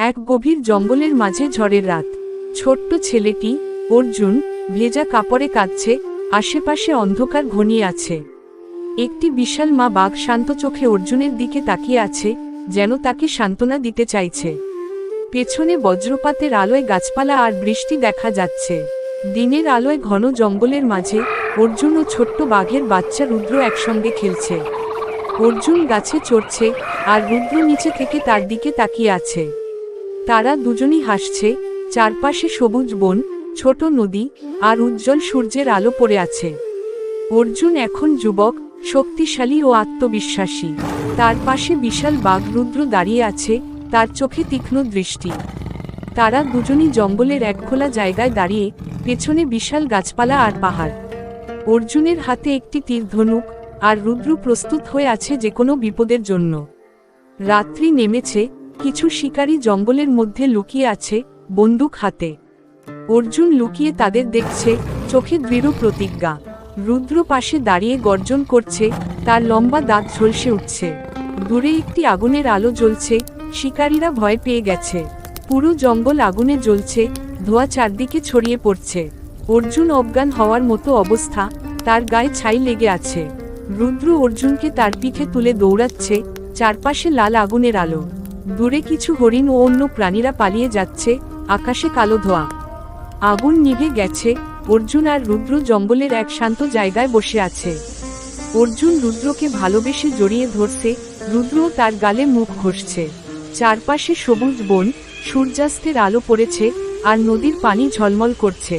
এক গভীর জঙ্গলের মাঝে ঝড়ের রাত। ছোট্ট ছেলেটি অর্জুন ভেজা কাপড়ে কাঁদছে, আশেপাশে অন্ধকার ঘনিয়ে আছে। একটি বিশাল মা বাঘ শান্ত চোখে অর্জুনের দিকে তাকিয়ে আছে, যেন তাকে সান্ত্বনা দিতে চাইছে। পেছনে বজ্রপাতের আলোয় গাছপালা আর বৃষ্টি দেখা যাচ্ছে। দিনের আলোয় ঘন জঙ্গলের মাঝে অর্জুন ও ছোট্ট বাঘের বাচ্চা রুদ্র একসঙ্গে খেলছে। অর্জুন গাছে চড়ছে, আর রুদ্র নিচে থেকে তার দিকে তাকিয়ে আছে। তারা দুজনই হাসছে, চারপাশে সবুজ বন, ছোট নদী আর উজ্জ্বল সূর্যের আলো পড়ে আছে। অর্জুন এখন যুবক, শক্তিশালী ও আত্মবিশ্বাসী। তার পাশে বিশাল বাঘ রুদ্র দাঁড়িয়ে আছে, তার চোখে তীক্ষ্ণ দৃষ্টি। তারা দুজনই জঙ্গলের এক খোলা জায়গায় দাঁড়িয়ে, পেছনে বিশাল গাছপালা আর পাহাড়। অর্জুনের হাতে একটি তীর ধনুক, আর রুদ্র প্রস্তুত হয়ে আছে যে কোনো বিপদের জন্য। রাত্রি নেমেছে, কিছু শিকারী জঙ্গলের মধ্যে লুকিয়ে আছে, বন্দুক হাতে। অর্জুন লুকিয়ে তাদের দেখছে, চোখে দৃঢ় প্রতিজ্ঞা। রুদ্র পাশে দাঁড়িয়ে গর্জন করছে, তার লম্বা দাঁত ঝলসে উঠছে। দূরে একটি আগুনের আলো জ্বলছে, শিকারীরা ভয় পেয়ে গেছে। পুরো জঙ্গল আগুনে জ্বলছে, ধোঁয়া চারদিকে ছড়িয়ে পড়ছে। অর্জুন অজ্ঞান হওয়ার মতো অবস্থা, তার গায়ে ছাই লেগে আছে। রুদ্র অর্জুনকে তার পিঠে তুলে দৌড়াচ্ছে, চারপাশে লাল আগুনের আলো। দূরে কিছু হরিণ ও অন্য প্রাণীরা পালিয়ে যাচ্ছে, আকাশে কালো ধোঁয়া। আগুন নিভে গেছে, অর্জুন আর রুদ্র জঙ্গলের এক শান্ত জায়গায় বসে আছে। অর্জুন রুদ্রকে ভালোবেসে জড়িয়ে ধরছে, রুদ্রও তার গালে মুখ ঘষছে। চারপাশে সবুজ বন, সূর্যাস্তের আলো পড়েছে, আর নদীর পানি ঝলমল করছে।